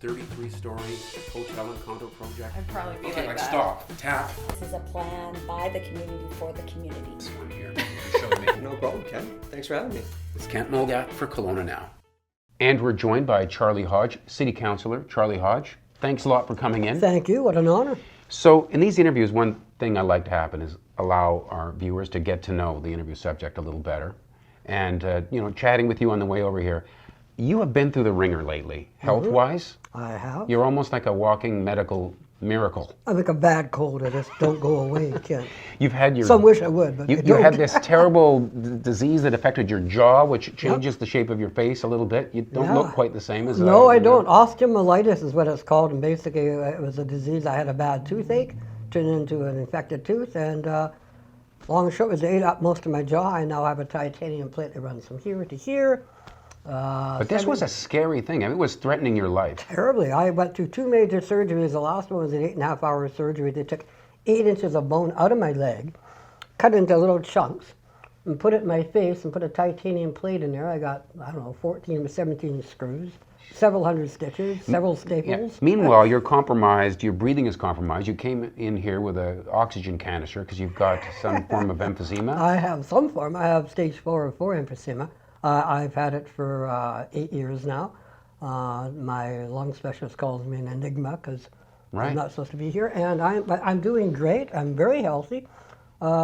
33-story hotel and condo project. I'd probably be Okay, like like that. stop, tap. This is a plan by the community for the community. This one here. Show me. No problem, Ken. Thanks for having me. It's Kent Molgat for KelownaNow. And we're joined by Charlie Hodge, City Councillor. Charlie Hodge, thanks a lot for coming in. Thank you, what an honor. So in these interviews, one thing I like to happen is allow our viewers to get to know the interview subject a little better. And, chatting with you on the way over here, you have been through the ringer lately, health-wise. I have. You're almost like a walking medical miracle. I'm like a bad cold, I just don't go away, Ken. You've had your... Some wish I would, but You had this terrible disease that affected your jaw, which changes the shape of your face a little bit. You don't look quite the same as No, I don't. Osteomyelitis is what it's called, and basically it was a disease. I had a bad toothache, turned into an infected tooth, and long and short was it ate up most of my jaw. I now have a titanium plate that runs from here to here. But this was a scary thing. I mean, it was threatening your life. Terribly. I went through 2 major surgeries. The last one was an 8.5-hour surgery. They took 8 inches of bone out of my leg, cut into little chunks, and put it in my face and put a titanium plate in there. I got, 14 or 17 screws, several hundred stitches, several staples. Yeah. Meanwhile, you're compromised, your breathing is compromised. You came in here with an oxygen canister because you've got some form of emphysema. I have some form. I have stage 4 of 4 emphysema. I've had it for 8 years now. My lung specialist calls me an enigma because I'm not supposed to be here. And I'm doing great. I'm very healthy. My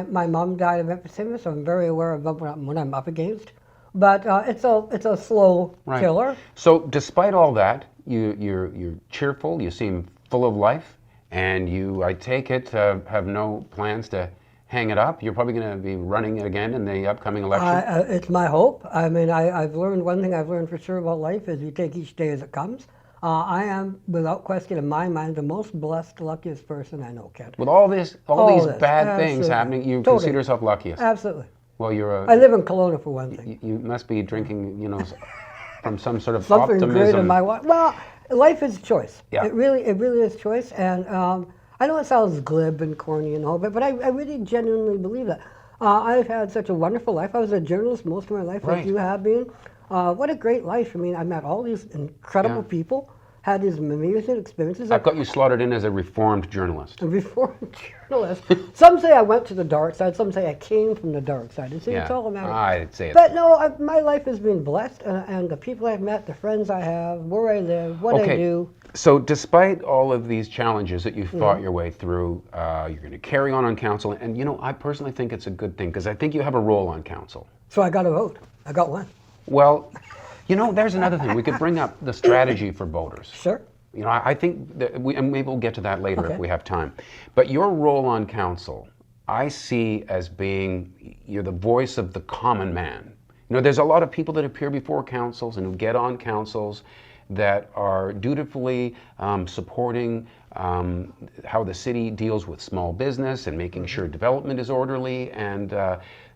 mom died of emphysema, so I'm very aware of what I'm up against. But it's a slow killer. So despite all that, you're cheerful. You seem full of life, and you, I take it, have no plans to hang it up. You're probably going to be running it again in the upcoming election. It's my hope. I mean, I've learned one thing I've learned for sure about life is you take each day as it comes. I am, without question in my mind, the most blessed, luckiest person I know, Kent. With all these bad things happening, you consider yourself luckiest. Absolutely. Well, I live in Kelowna for one thing. You must be drinking, from some sort of something optimism. Great in my life. Well, life is choice. Yeah. It really is choice, and I know it sounds glib and corny and all, but I really genuinely believe that. I've had such a wonderful life. I was a journalist most of my life, like you have been. What a great life. I mean, I met all these incredible people, had these amazing experiences. I've got you slotted in as a reformed journalist. A reformed journalist. Some say I went to the dark side, some say I came from the dark side. You see, it's all a matter. I'd say it. But no, my life has been blessed, and the people I've met, the friends I have, where I live, what I do. So despite all of these challenges that you fought your way through, you're going to carry on council. And, I personally think it's a good thing because I think you have a role on council. So I got a vote. I got one. Well, there's another thing. We could bring up the strategy for voters. Sure. I think that and maybe we'll get to that later if we have time. But your role on council, I see as being, you're the voice of the common man. There's a lot of people that appear before councils and who get on councils that are dutifully supporting how the city deals with small business and making sure development is orderly. And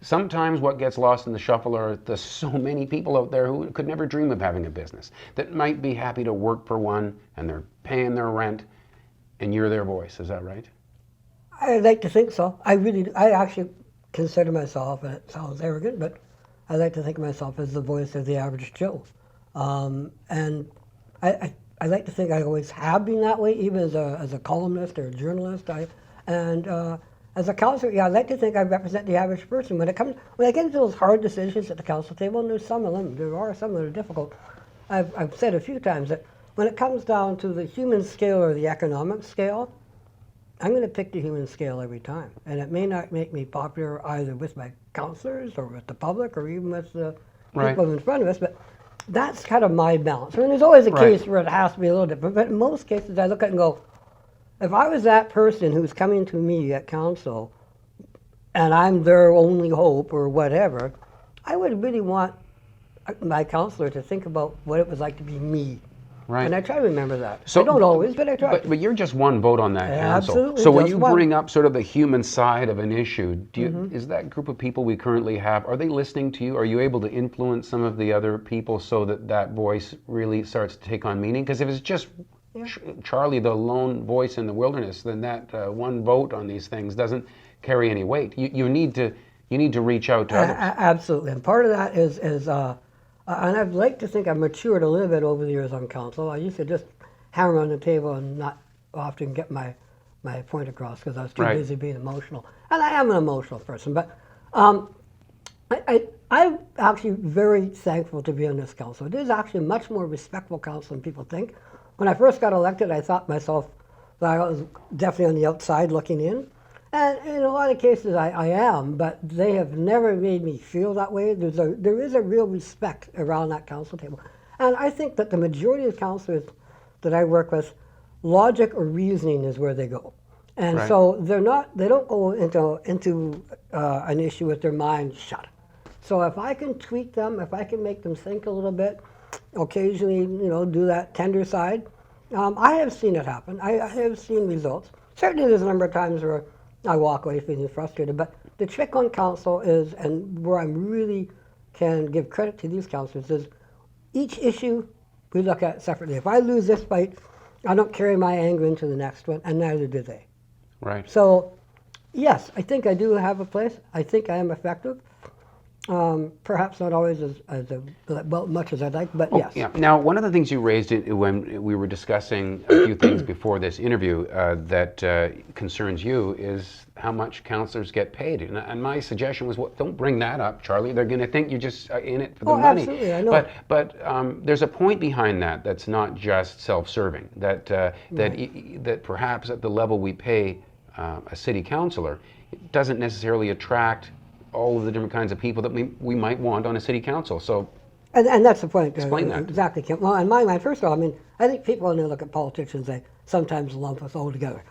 sometimes what gets lost in the shuffle are the so many people out there who could never dream of having a business that might be happy to work for one and they're paying their rent and you're their voice. Is that right? I like to think so. I actually consider myself, and it sounds arrogant, but I like to think of myself as the voice of the average Joe. And I like to think I always have been that way, even as a columnist or a journalist. As a councillor, I like to think I represent the average person. When I get into those hard decisions at the council table, and there are some that are difficult. I've said a few times that when it comes down to the human scale or the economic scale, I'm going to pick the human scale every time. And it may not make me popular either with my councillors or with the public or even with the people in front of us, but that's kind of my balance. I mean, there's always a case where it has to be a little different, but in most cases I look at it and go, if I was that person who's coming to me at council and I'm their only hope or whatever, I would really want my councillor to think about what it was like to be me. Right. And I try to remember that. So, I don't always, but I try. But you're just one vote on that council. Absolutely. So when you bring up sort of the human side of an issue, is that group of people we currently have, are they listening to you? Are you able to influence some of the other people so that voice really starts to take on meaning? Because if it's just Charlie, the lone voice in the wilderness, then that one vote on these things doesn't carry any weight. You need to reach out to others. Absolutely. And part of that is And I'd like to think I've matured a little bit over the years on council. I used to just hammer on the table and not often get my point across because I was too Right. busy being emotional. And I am an emotional person, but I'm actually very thankful to be on this council. It is actually a much more respectful council than people think. When I first got elected, I thought myself that I was definitely on the outside looking in. And in a lot of cases, I am, but they have never made me feel that way. There is a real respect around that council table. And I think that the majority of councillors that I work with, logic or reasoning is where they go. And Right. so they don't go into an issue with their mind shut. So if I can tweak them, if I can make them think a little bit, occasionally, do that tender side, I have seen it happen. I have seen results. Certainly there's a number of times where I walk away feeling frustrated, but the trick on council is, and where I really can give credit to these councillors, is each issue we look at separately. If I lose this fight, I don't carry my anger into the next one, and neither do they. Right. So, yes, I think I do have a place. I think I am effective. Perhaps not always as much as I'd like, but yes. Yeah. Now, one of the things you raised when we were discussing a few things before this interview that concerns you is how much councillors get paid. And my suggestion was, well, don't bring that up, Charlie. They're going to think you're just in it for the money. Absolutely, I know. But there's a point behind that that's not just self-serving. That perhaps at the level we pay a city councillor, it doesn't necessarily attract all of the different kinds of people that we might want on a city council. So, and that's the point. Explain that. Exactly, Kim. Well, in my mind, first of all, I think people when they look at politicians, they sometimes lump us all together,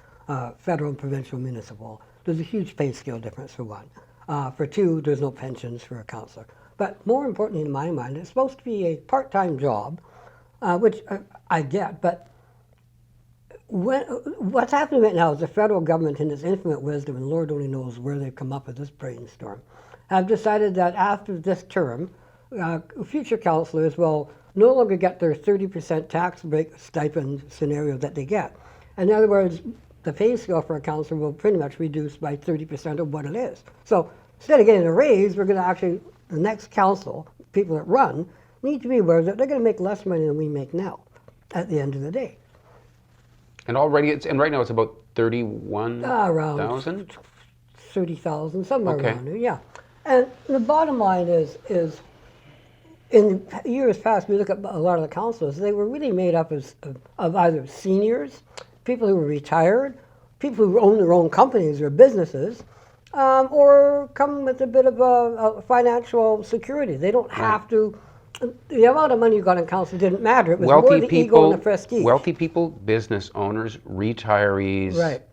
federal and provincial, municipal. There's a huge pay scale difference for one. For two, there's no pensions for a councillor. But more importantly, in my mind, it's supposed to be a part-time job, which I get, but what's happening right now is the federal government, in its infinite wisdom, and Lord only knows where they've come up with this brainstorm, have decided that after this term, future councillors will no longer get their 30% tax break stipend scenario that they get. In other words, the pay scale for a councillor will pretty much reduce by 30% of what it is. So instead of getting a raise, we're going to actually, the next council, people that run, need to be aware that they're going to make less money than we make now at the end of the day. and right now it's about 31,000. Around 30,000, somewhere Okay. around there, yeah. And the bottom line is in years past, we look at a lot of the councils, they were really made up of either seniors, people who were retired, people who own their own companies or businesses, or come with a bit of a financial security. They don't have to, the amount of money you got in council didn't matter. It was more the ego and the prestige. Wealthy people, business owners, retirees. Right.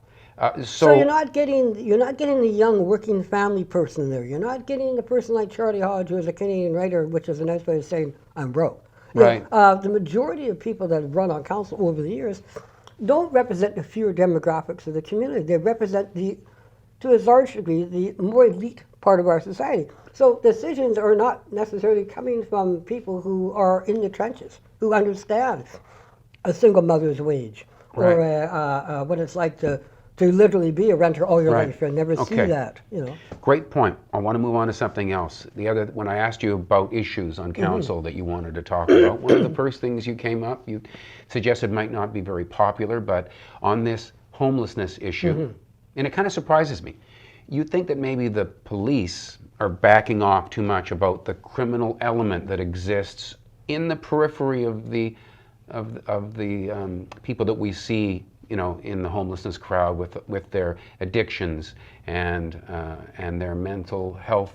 So So you're not getting the young working family person there. You're not getting the person like Charlie Hodge, who is a Canadian writer, which is a nice way of saying I'm broke. Right. The majority of people that have run on council over the years don't represent the fewer demographics of the community. They represent to a large degree, the more elite part of our society. So decisions are not necessarily coming from people who are in the trenches, who understand a single mother's wage, Right. or what it's like to literally be a renter all your Right. life and never see Okay. that. Great point. I want to move on to something else. When I asked you about issues on council that you wanted to talk about, one of the first things you suggested might not be very popular, but on this homelessness issue, and it kind of surprises me. You think that maybe the police are backing off too much about the criminal element that exists in the periphery of the people that we see, in the homelessness crowd with their addictions and their mental health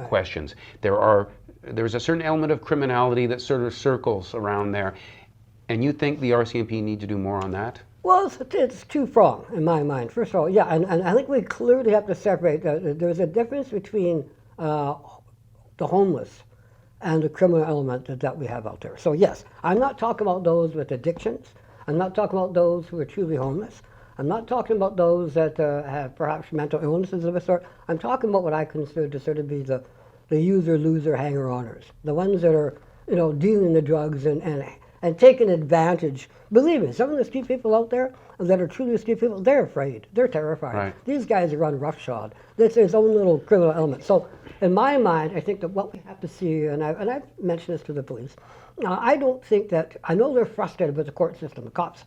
questions. There's a certain element of criminality that sort of circles around there, and you think the RCMP need to do more on that? Well, it's two-pronged in my mind. First of all, yeah, and I think we clearly have to separate. There's a difference between the homeless and the criminal element that we have out there. So yes, I'm not talking about those with addictions. I'm not talking about those who are truly homeless. I'm not talking about those that have perhaps mental illnesses of a sort. I'm talking about what I consider to sort of be the user, loser, hanger-oners, the ones that are dealing the drugs and taking advantage. Believe me, some of the street people out there that are truly street people, they're afraid. They're terrified. Right. These guys are run roughshod. There's own little criminal element. So in my mind, I think that what we have to see, and I've mentioned this to the police, I don't think that, I know they're frustrated with the court system. The cops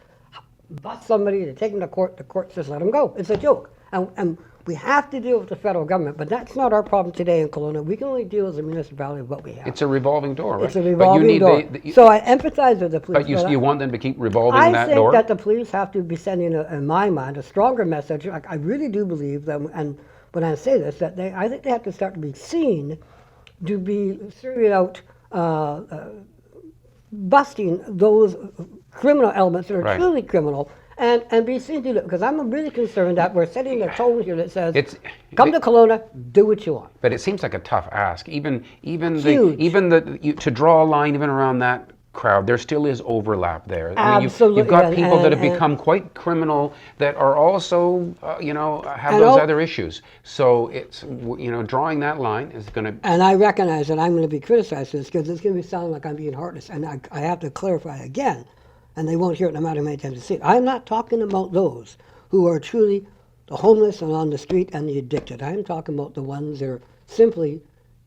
bust somebody, they take them to court, the court says let them go. It's a joke. And we have to deal with the federal government, but that's not our problem today in Kelowna. We can only deal as a municipality with what we have. It's a revolving door, right? It's a revolving door. So I empathize with the police. But you want them to keep revolving that I think door? that the police have to be sending, in my mind, a stronger message. I really do believe that, and when I say this, that I think they have to start to be seen to be serving out, busting those criminal elements that are Right. truly criminal, and be seen to do it. Because I'm really concerned that we're setting a tone here that says, come to Kelowna, do what you want. But it seems like a tough ask. Even Huge. To draw a line even around that crowd, there still is overlap there. Absolutely. You've got people that have And- become quite criminal that are also, have And those all- other issues. So it's, drawing that line is going to. And I recognize that I'm going to be criticized for this because it's going to be sounding like I'm being heartless. And I have to clarify again, and they won't hear it no matter how many times they see it. I'm not talking about those who are truly the homeless and on the street and the addicted. I'm talking about the ones that are simply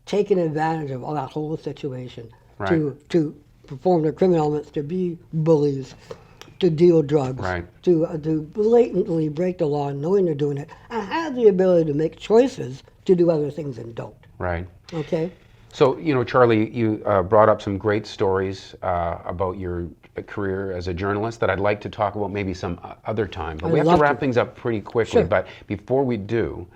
taking advantage of all that whole situation to perform their criminal elements, to be bullies, to deal drugs, Right. to blatantly break the law knowing they're doing it, and have the ability to make choices to do other things and don't. Right. Okay? So, Charlie, you brought up some great stories about your career as a journalist that I'd like to talk about maybe some other time. But we have to wrap things up pretty quickly. Sure. But before we do,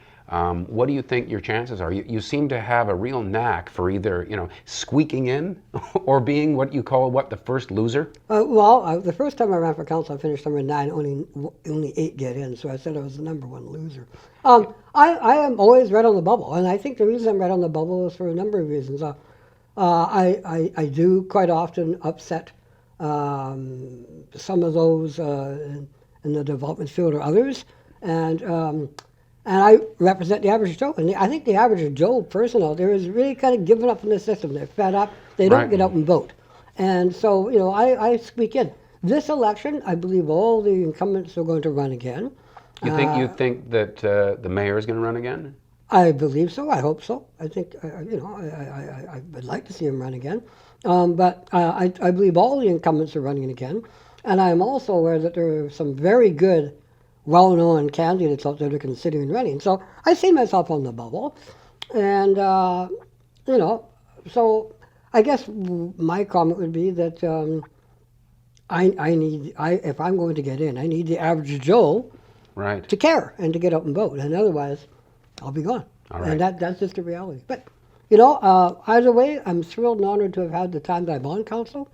what do you think your chances are? You seem to have a real knack for either, squeaking in or being what you call, the first loser? The first time I ran for council, I finished number 9, only 8 get in, so I said I was the number 1 loser. I am always right on the bubble, and I think the reason I'm right on the bubble is for a number of reasons. I do quite often upset some of those in the development field or others, and I represent the average Joe. And I think the average Joe person out there is really kind of giving up on the system. They're fed up. They don't get out and vote. And so, I squeak in. This election, I believe all the incumbents are going to run again. You think that the mayor is going to run again? I believe so. I hope so. I think, I would like to see him run again. But I believe all the incumbents are running again. And I'm also aware that there are some very good, well-known candidates out there that are considering running. So I see myself on the bubble. And, so I guess my comment would be that if I'm going to get in, I need the average Joe to care and to get out and vote. And otherwise, I'll be gone. All right. And that's just the reality. But, either way, I'm thrilled and honored to have had the time that I'm on council.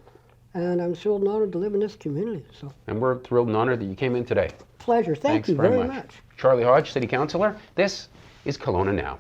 And I'm thrilled and honored to live in this community. So. And we're thrilled and honored that you came in today. Pleasure. Thank you very much. Charlie Hodge, City Councillor. This is Kelowna Now.